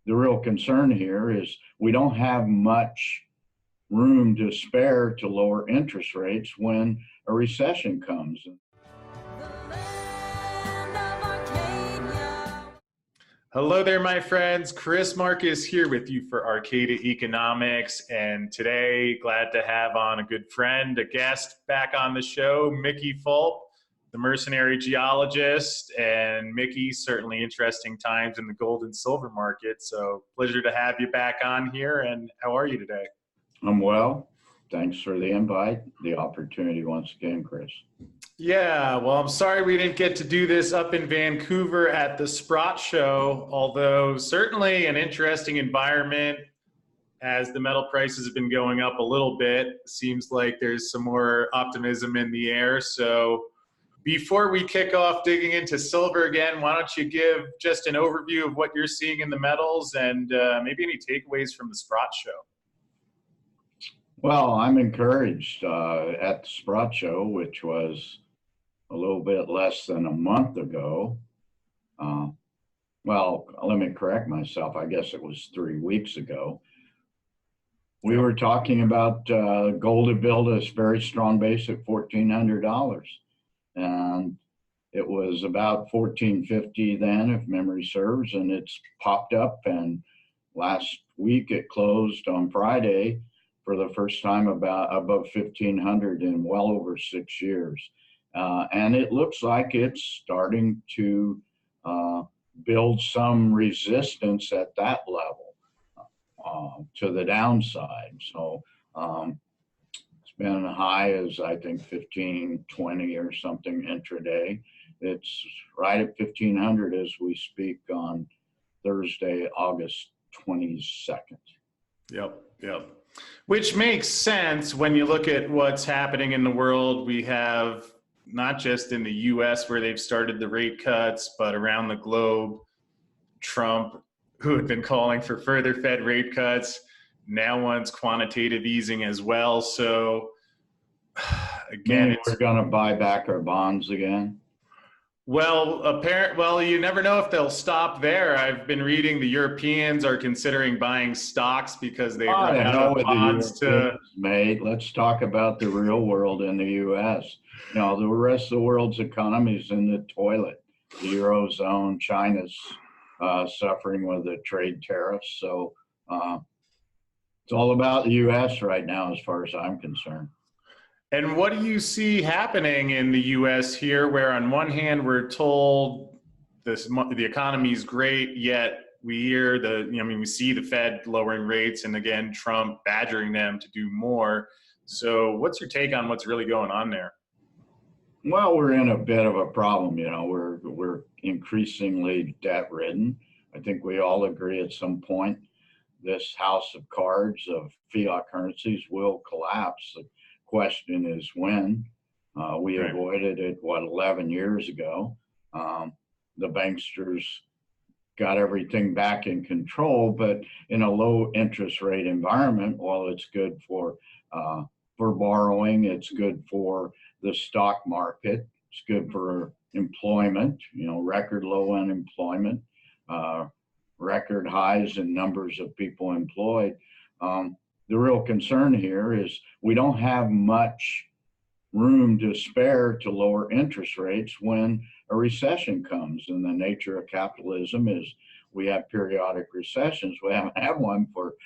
the real concern here is we don't have much room to spare to lower interest rates when a recession comes. Hello there, my friends. Chris Marcus here with you for Arcadia Economics. And today, glad to have on a good friend, a guest back on the show, Mickey Fulp, the Mercenary Geologist. And Mickey, certainly interesting times in the gold and silver market. So pleasure to have you back on here. And how are you today? I'm well. Thanks for the invite, the opportunity once again, Chris. Yeah, well, I'm sorry we didn't get to do this up in Vancouver at the Sprott Show, although certainly an interesting environment as the metal prices have been going up a little bit. Seems like there's some more optimism in the air. So before we kick off digging into silver again, why don't you give just an overview of what you're seeing in the metals and maybe any takeaways from the Sprott Show? Well, I'm encouraged at the Sprott Show, which was a little bit less than a month ago. Well, let me correct myself. I guess it was 3 weeks ago. We were talking about gold to build a very strong base at $1,400. And it was about $1,450 then, if memory serves, and it's popped up. And last week it closed on Friday for the first time above 1,500 in well over 6 years. And it looks like it's starting to build some resistance at that level to the downside. So it's been high as I think 1,520 or something intraday. It's right at 1,500 as we speak on Thursday, August 22nd. Yep. Which makes sense when you look at what's happening in the world. We have not just in the US where they've started the rate cuts, but around the globe, Trump, who had been calling for further Fed rate cuts, now wants quantitative easing as well. So again, we're going to buy back our bonds again. Well, you never know if they'll stop there. I've been reading the Europeans are considering buying stocks because they've run out of bonds to. Mate, let's talk about the real world in the U.S. Now, the rest of the world's economy is in the toilet. The Eurozone, China's suffering with the trade tariffs. So it's all about the U.S. right now, as far as I'm concerned. And what do you see happening in the U.S. here, where on one hand we're told the economy is great, yet we hear we see the Fed lowering rates, and again Trump badgering them to do more. So, what's your take on what's really going on there? Well, we're in a bit of a problem. We're increasingly debt-ridden. I think we all agree at some point this house of cards of fiat currencies will collapse. The question is when. We avoided it 11 years ago. The banksters got everything back in control, but in a low interest rate environment, while it's good for borrowing, it's good for the stock market, it's good for employment, record low unemployment, record highs in numbers of people employed. The real concern here is we don't have much room to spare to lower interest rates when a recession comes. And the nature of capitalism is we have periodic recessions. We haven't had one for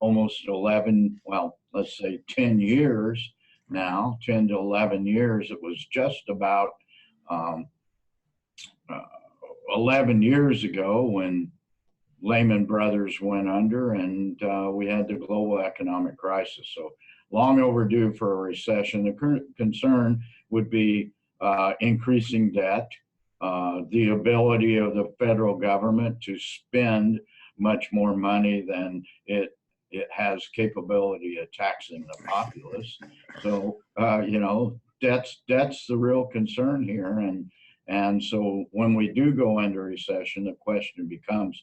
almost 11, well, let's say 10 years now, 10 to 11 years. It was just about 11 years ago when Lehman Brothers went under and we had the global economic crisis. So long overdue for a recession. The current concern would be increasing debt, the ability of the federal government to spend much more money than it has capability of taxing the populace. So, debt's the real concern here. And so when we do go into recession, the question becomes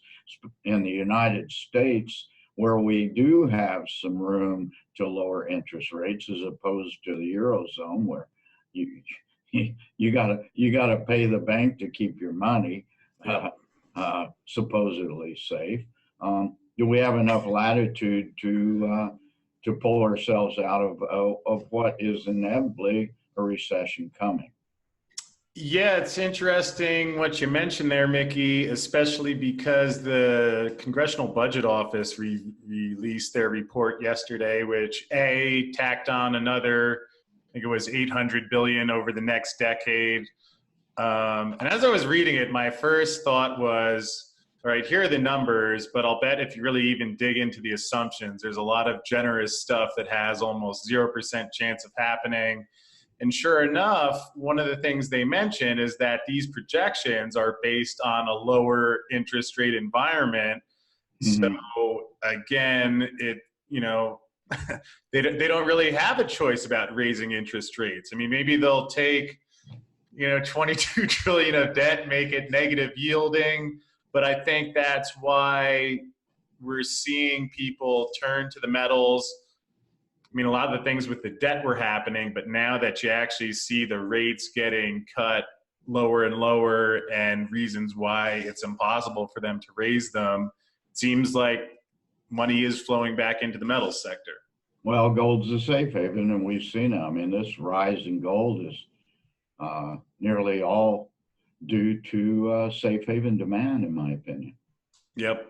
in the United States, where we do have some room to lower interest rates as opposed to the Eurozone, where you gotta pay the bank to keep your money. supposedly safe. Do we have enough latitude to pull ourselves out of what is inevitably a recession coming? Yeah, it's interesting what you mentioned there, Mickey, especially because the Congressional Budget Office released their report yesterday, which tacked on another, I think it was 800 billion over the next decade. And as I was reading it, my first thought was, all right, here are the numbers, but I'll bet if you really even dig into the assumptions, there's a lot of generous stuff that has almost 0% chance of happening. And sure enough, one of the things they mention is that these projections are based on a lower interest rate environment. So again, they don't really have a choice about raising interest rates. I mean, maybe they'll take 22 trillion of debt, make it negative yielding. But I think that's why we're seeing people turn to the metals. I mean, a lot of the things with the debt were happening, but now that you actually see the rates getting cut lower and lower and reasons why it's impossible for them to raise them, it seems like money is flowing back into the metals sector. Well, gold's a safe haven, and we've seen it. I mean, this rise in gold is nearly all due to safe haven demand, in my opinion. Yep.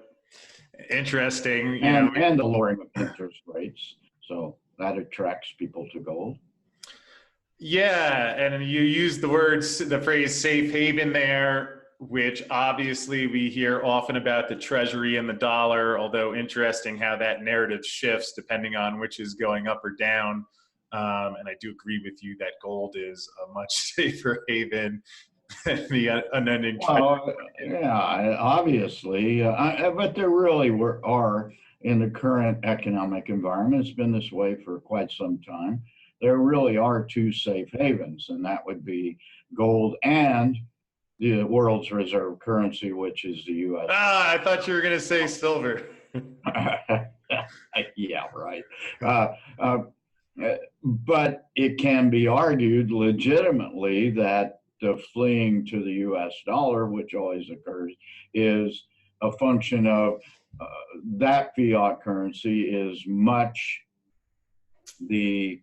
Interesting. And the lowering of interest rates. So that attracts people to gold. Yeah, and you use the phrase safe haven there, which obviously we hear often about the treasury and the dollar, although interesting how that narrative shifts depending on which is going up or down. And I do agree with you that gold is a much safer haven than the unending treasury. Well, yeah, obviously, but there really are, in the current economic environment, it's been this way for quite some time, there really are two safe havens, and that would be gold and the world's reserve currency, which is the U.S. I thought you were going to say silver. Yeah, right. But it can be argued legitimately that the fleeing to the U.S. dollar, which always occurs, is a function of that fiat currency is much the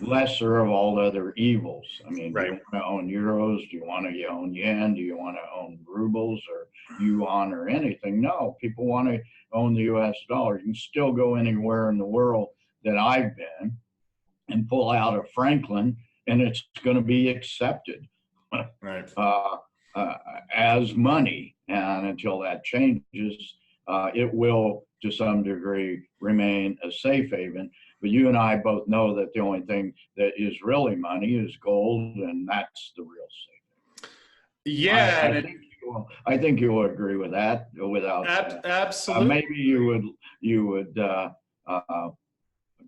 lesser of all other evils. I mean, right. Do you want to own euros? Do you want to own yen? Do you want to own rubles or yuan or anything? No, people want to own the U.S. dollar. You can still go anywhere in the world that I've been and pull out a Franklin, and it's going to be accepted right. As money. And until that changes, it will, to some degree, remain a safe haven. But you and I both know that the only thing that is really money is gold, and that's the real safe haven. Yeah, I think you will agree with that. Without absolutely, maybe you would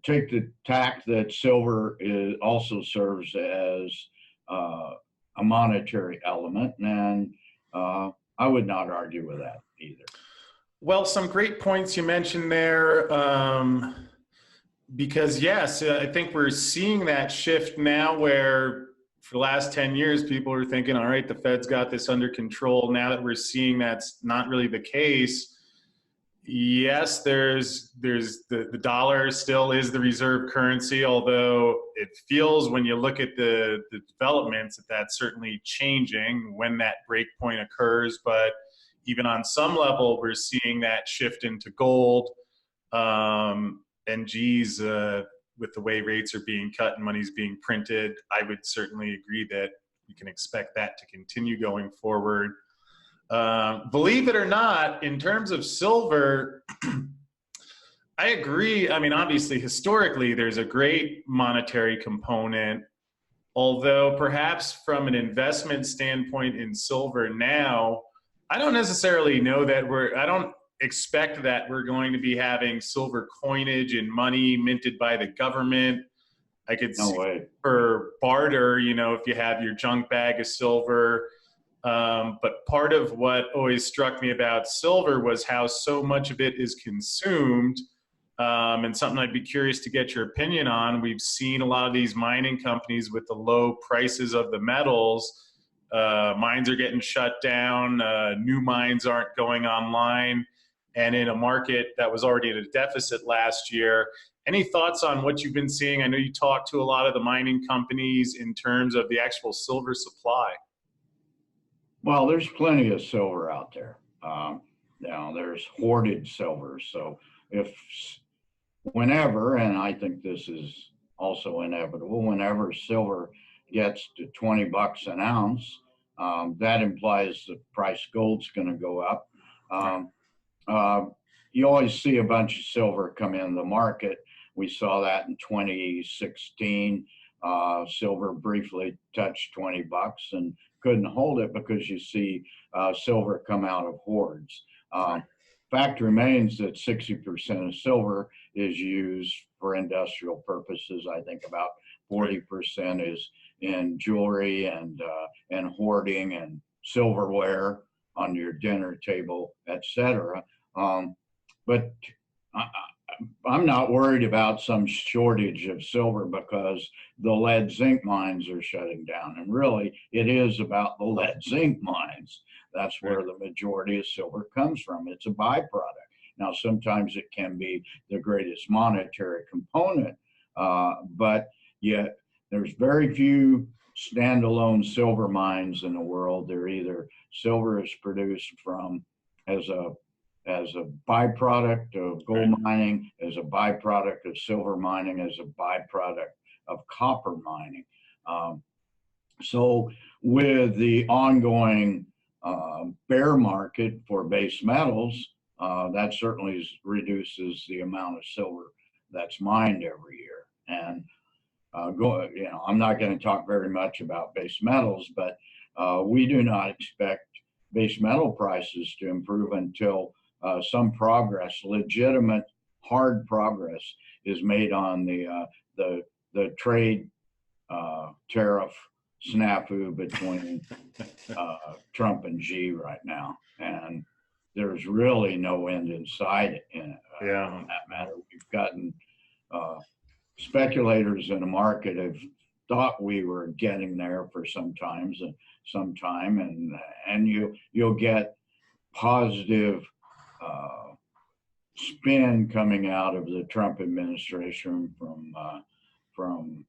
take the tack that silver also serves as a monetary element, and I would not argue with that either. Well, some great points you mentioned there. Because yes, I think we're seeing that shift now where for the last 10 years, people are thinking, all right, the Fed's got this under control. Now that we're seeing that's not really the case. Yes, there's the dollar still is the reserve currency, although it feels when you look at the developments that that's certainly changing when that break point occurs. But even on some level, we're seeing that shift into gold. And geez, with the way rates are being cut and money's being printed, I would certainly agree that we can expect that to continue going forward. Believe it or not, in terms of silver, I agree. I mean, obviously, historically, there's a great monetary component, although perhaps from an investment standpoint in silver now, I don't necessarily know that I don't expect that we're going to be having silver coinage and money minted by the government. I could see for barter, if you have your junk bag of silver. But part of what always struck me about silver was how so much of it is consumed. And something I'd be curious to get your opinion on. We've seen a lot of these mining companies with the low prices of the metals Mines are getting shut down. New mines aren't going online. And in a market that was already at a deficit last year, any thoughts on what you've been seeing? I know you talked to a lot of the mining companies in terms of the actual silver supply. Well, there's plenty of silver out there. There's hoarded silver. So if whenever, and I think this is also inevitable, whenever silver gets to 20 bucks an ounce, that implies the price gold's going to go up. You always see a bunch of silver come in the market. We saw that in 2016. Silver briefly touched 20 bucks and couldn't hold it because you see silver come out of hoards. Fact remains that 60% of silver is used for industrial purposes. I think about 40% is in jewelry and hoarding and silverware on your dinner table, etc. But I'm not worried about some shortage of silver because the lead zinc mines are shutting down. And really, it is about the lead zinc mines. That's where the majority of silver comes from. It's a byproduct. Now, sometimes it can be the greatest monetary component, but yet there's very few standalone silver mines in the world. They're either silver is produced from as a byproduct of gold mining, as a byproduct of silver mining, as a byproduct of copper mining. So with the ongoing bear market for base metals, that certainly reduces the amount of silver that's mined every year. And I'm not going to talk very much about base metals, but we do not expect base metal prices to improve until some progress, legitimate, hard progress, is made on the trade tariff snafu between Trump and Xi right now, and there's really no end in sight on that matter. We've gotten speculators in the market have thought we were getting there for some time, and you'll get positive spin coming out of the Trump administration from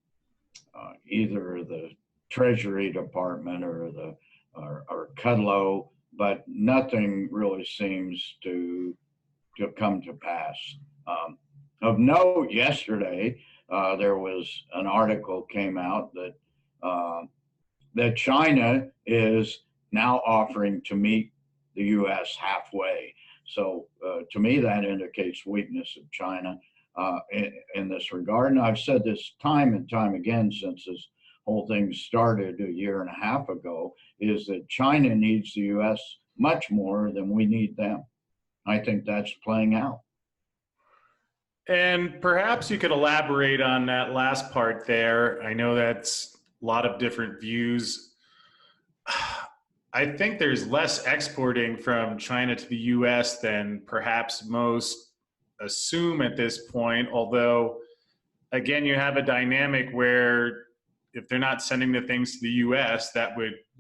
either the Treasury Department or Kudlow, but nothing really seems to come to pass. Of note, yesterday there was an article came out that China is now offering to meet the U.S. halfway. So to me, that indicates weakness of China in this regard. And I've said this time and time again since this whole thing started a year and a half ago, is that China needs the U.S. much more than we need them. I think that's playing out. And perhaps you could elaborate on that last part there. I know that's a lot of different views. I think there's less exporting from China to the U.S. than perhaps most assume at this point, although, again, you have a dynamic where if they're not sending the things to the U.S.,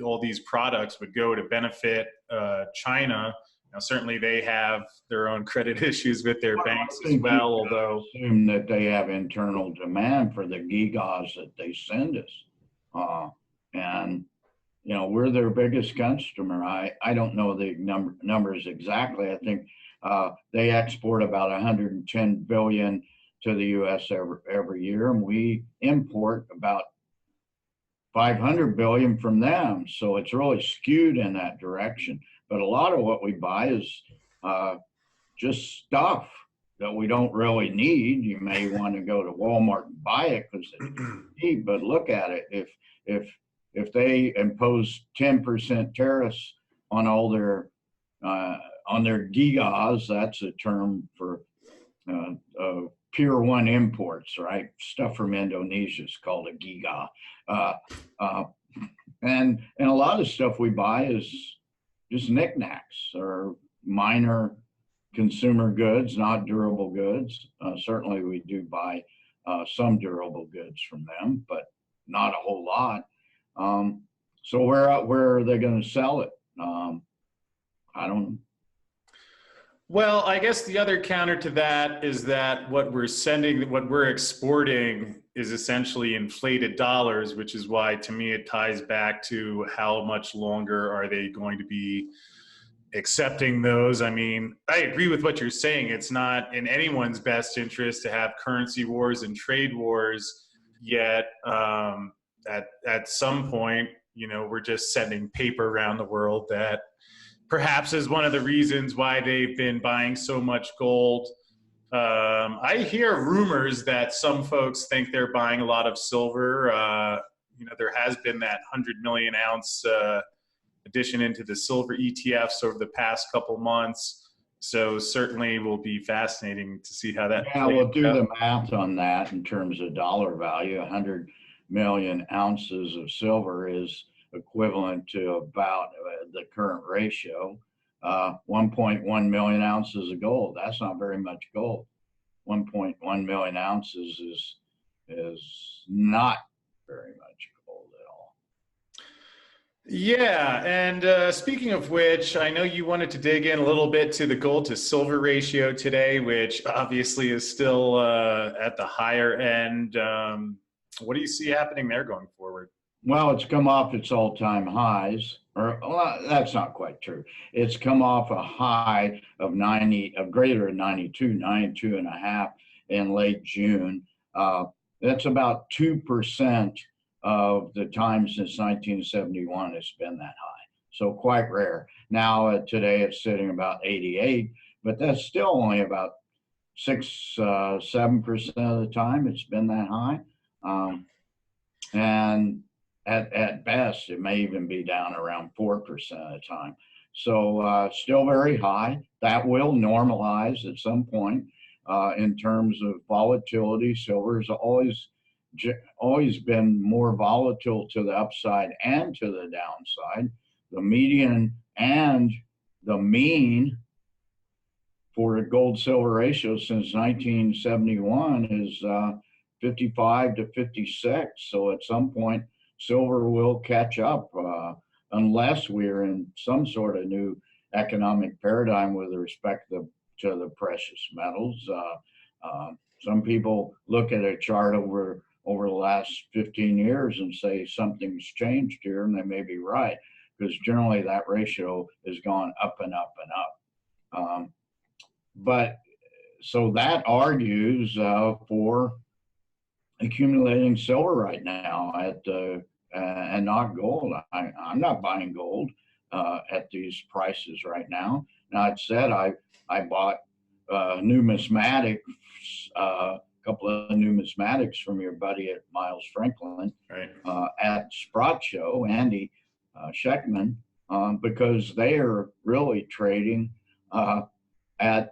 all these products would go to benefit China. Now, certainly they have their own credit issues with their banks as well, although assume that they have internal demand for the gigas that they send us. And we're their biggest customer. I don't know the numbers exactly. I think they export about 110 billion to the U.S. every year, and we import about 500 billion from them. So it's really skewed in that direction. But a lot of what we buy is just stuff that we don't really need. You may want to go to Walmart and buy it because it's cheap, but look at it. If they impose 10% tariffs on all their gigas, that's a term for Pier 1 imports, right? Stuff from Indonesia is called a giga. And a lot of stuff we buy is just knickknacks or minor consumer goods, not durable goods. Certainly we do buy some durable goods from them, but not a whole lot. So where are they going to sell it? I don't know. Well, I guess the other counter to that is that what we're exporting is essentially inflated dollars, which is why to me it ties back to how much longer are they going to be accepting those. I mean, I agree with what you're saying. It's not in anyone's best interest to have currency wars and trade wars, yet at some point, we're just sending paper around the world that perhaps is one of the reasons why they've been buying so much gold. I hear rumors that some folks think they're buying a lot of silver. There has been that 100 million ounce addition into the silver ETFs over the past couple months. So certainly will be fascinating to see how that Yeah, plays we'll do out. the math on that in terms of dollar value. 100 million ounces of silver is equivalent to about the current ratio. 1.1 million ounces of gold. That's not very much gold. 1.1 million ounces is not very much gold at all. Yeah, and speaking of which, I know you wanted to dig in a little bit to the gold to silver ratio today, which obviously is still at the higher end. What do you see happening there going forward? Well, it's come off its all-time highs, or well, that's not quite true. It's come off a high of greater than 92 and a half in late June. That's about 2% of the time since 1971 it's been that high. So quite rare. Now today it's sitting about 88, but that's still only about 7% of the time it's been that high. And at best, it may even be down around 4% of the time. So still very high. That will normalize at some point in terms of volatility. Silver's always been more volatile to the upside and to the downside. The median and the mean for a gold silver ratio since 1971 is 55 to 56. So at some point, silver will catch up unless we're in some sort of new economic paradigm with respect to the precious metals. Some people look at a chart over the last 15 years and say something's changed here, and they may be right, because generally that ratio has gone up and up and up. But so that argues for accumulating silver right now and not gold. I'm not buying gold at these prices right now. Now, it said I bought numismatics, a couple of numismatics from your buddy at Miles Franklin, Right. At Sprott Show, Andy Scheckman, because they are really trading at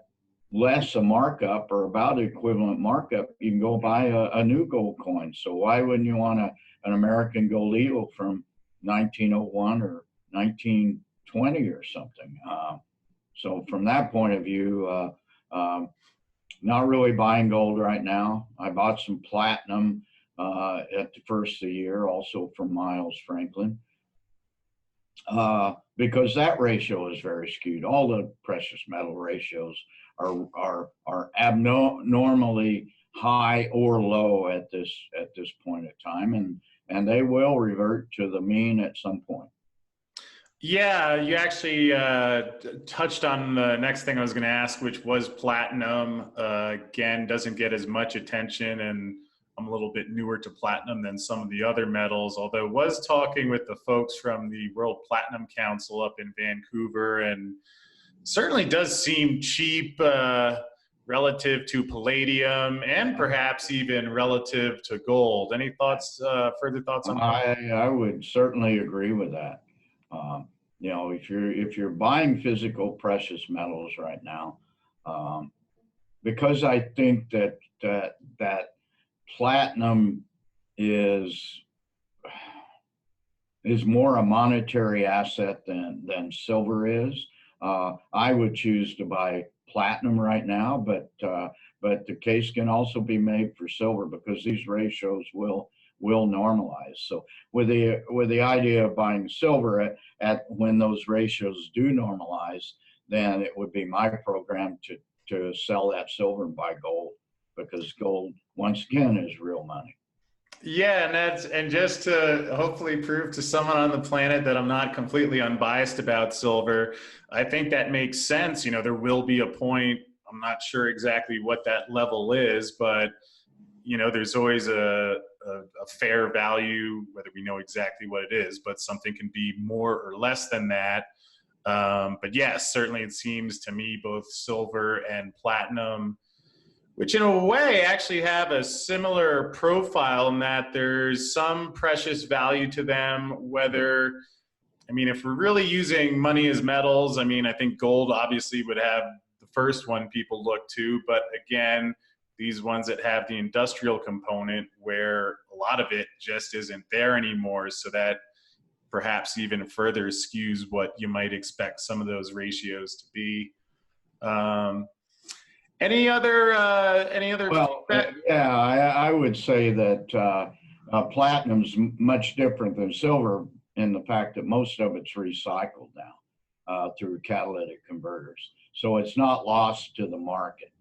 less a markup or about equivalent markup. You can go buy a new gold coin. So why wouldn't you want an American gold eagle from 1901 or 1920 or something? So from that point of view, not really buying gold right now. I bought some platinum at the first of the year, also from Miles Franklin, because that ratio is very skewed. All the precious metal ratios are abnormally high or low at this point in time, and they will revert to the mean at some point. Yeah, you actually touched on the next thing I was going to ask, which was platinum. Again, doesn't get as much attention, and I'm a little bit newer to platinum than some of the other metals, although was talking with the folks from the World Platinum Council up in Vancouver, and certainly does seem cheap relative to palladium and perhaps even relative to gold. Any thoughts, further thoughts on that? I would certainly agree with that. If you're buying physical precious metals right now, because I think that platinum is more a monetary asset than silver is. I would choose to buy platinum right now, but the case can also be made for silver, because these ratios will will normalize. So with the idea of buying silver at when those ratios do normalize, then it would be my program to sell that silver and buy gold, because gold once again is real money. Yeah, and just to hopefully prove to someone on the planet that I'm not completely unbiased about silver, I think that makes sense. There will be a point, I'm not sure exactly what that level is, but there's always a fair value, whether we know exactly what it is, but something can be more or less than that. But yes, certainly it seems to me both silver and platinum, which in a way actually have a similar profile in that there's some precious value to them, if we're really using money as metals, I think gold obviously would have the first one people look to, but again, these ones that have the industrial component where a lot of it just isn't there anymore, so that perhaps even further skews what you might expect some of those ratios to be. Any other? Well, yeah, I would say that platinum's much different than silver in the fact that most of it's recycled now through catalytic converters. So it's not lost to the market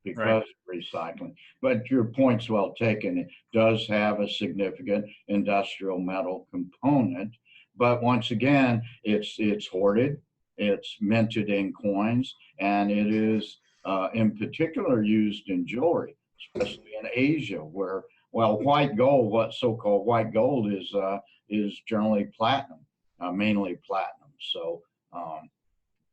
because Right. of recycling. But your point's well taken. It does have a significant industrial metal component. But once again, it's hoarded, it's minted in coins, and it is in particular used in jewelry, especially in Asia, where white gold, what so-called white gold is generally platinum, mainly platinum.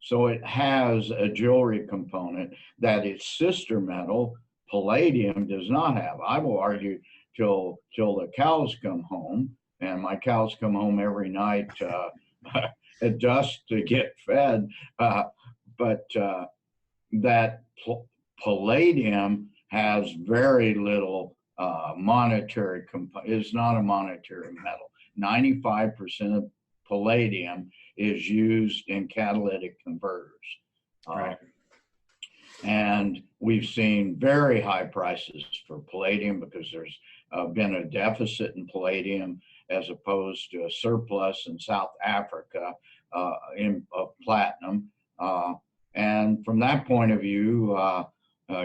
So it has a jewelry component that its sister metal, palladium, does not have. I will argue till the cows come home, and my cows come home every night at dusk to get fed, but that palladium has very little monetary is not a monetary metal. 95% of palladium is used in catalytic converters. Right. And we've seen very high prices for palladium because there's been a deficit in palladium as opposed to a surplus in South Africa of platinum. And from that point of view,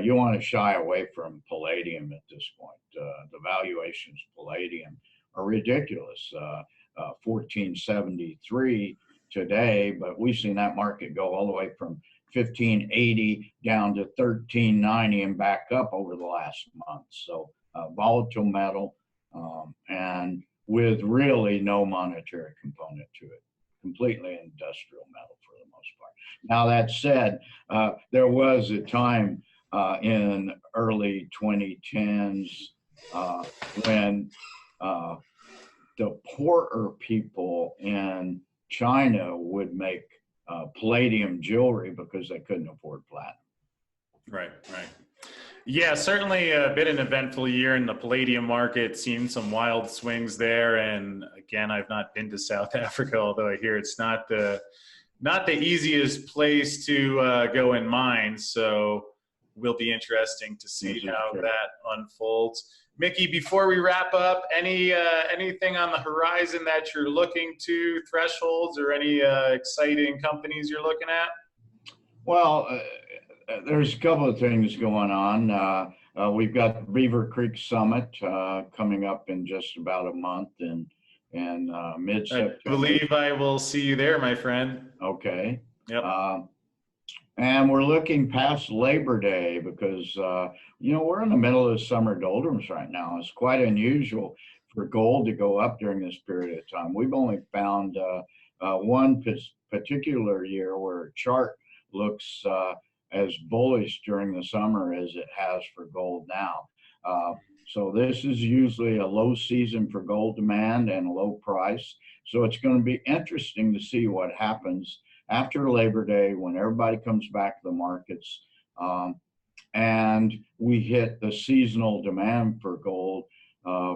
you want to shy away from palladium at this point. The valuations of palladium are ridiculous. 1473 today, but we've seen that market go all the way from 1580 down to 1390 and back up over the last month. So volatile metal and with really no monetary component to it. Completely industrial metal for the most part. Now that said, there was a time in early 2010s when the poorer people in China would make palladium jewelry because they couldn't afford platinum. Right. Yeah, certainly been an eventful year in the palladium market, seen some wild swings there. And again, I've not been to South Africa, although I hear it's not the easiest place to go in mine. So will be interesting to see how that unfolds. Mickey, before we wrap up, anything on the horizon that you're looking to, thresholds, or any exciting companies you're looking at? Well, there's a couple of things going on. We've got Beaver Creek Summit coming up in just about a month in mid-September. I believe I will see you there, my friend. Okay. Yep. And we're looking past Labor Day because, we're in the middle of the summer doldrums right now. It's quite unusual for gold to go up during this period of time. We've only found one particular year where a chart looks as bullish during the summer as it has for gold now. So this is usually a low season for gold demand and a low price. So it's going to be interesting to see what happens after Labor Day when everybody comes back to the markets and we hit the seasonal demand for gold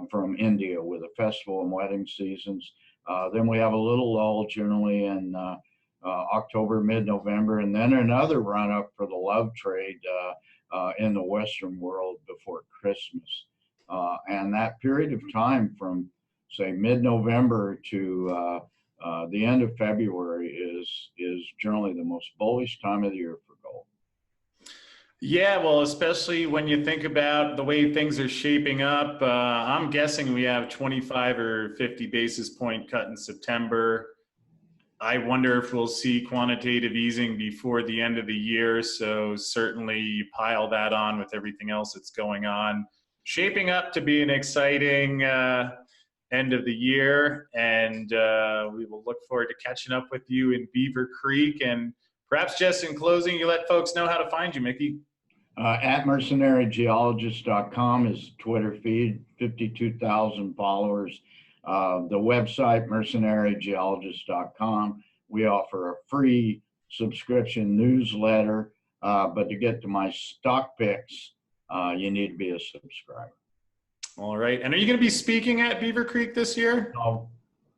from India with the festival and wedding seasons. Then we have a little lull generally in October, mid-November, and then another run up for the love trade in the Western world before Christmas. And that period of time from, say, mid-November to the end of February is generally the most bullish time of the year for gold. Yeah, well, especially when you think about the way things are shaping up, I'm guessing we have 25 or 50 basis point cut in September. I wonder if we'll see quantitative easing before the end of the year. So certainly you pile that on with everything else that's going on. Shaping up to be an exciting end of the year. And we will look forward to catching up with you in Beaver Creek. And perhaps just in closing, you let folks know how to find you, Mickey. At mercenarygeologist.com is Twitter feed, 52,000 followers. The website, mercenarygeologist.com. We offer a free subscription newsletter, but to get to my stock picks, you need to be a subscriber. All right. And are you going to be speaking at Beaver Creek this year?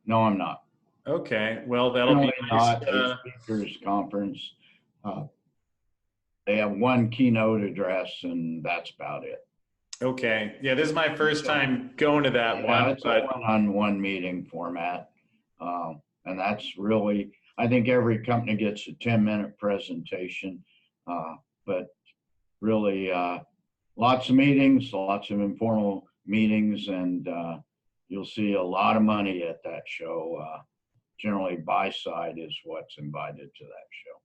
No, I'm not. Okay. Well, that'll be nice. Not a speakers conference. They have one keynote address, and that's about it. Okay. Yeah, this is my first time going to that one. It's a one-on-one meeting format. And that's really, I think every company gets a 10-minute presentation, but really lots of meetings, lots of informal meetings, and you'll see a lot of money at that show. Generally, buy side is what's invited to that show.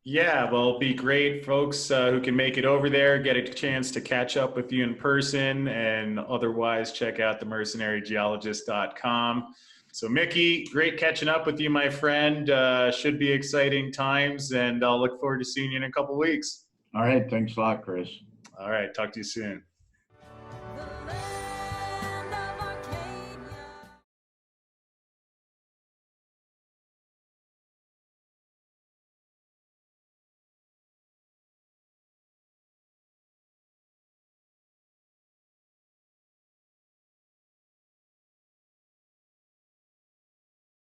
Yeah, well, it'll be great, folks who can make it over there, get a chance to catch up with you in person, and otherwise check out the mercenarygeologist.com. So Mickey, great catching up with you, my friend. Should be exciting times, and I'll look forward to seeing you in a couple weeks. All right, thanks a lot, Chris. All right, talk to you soon.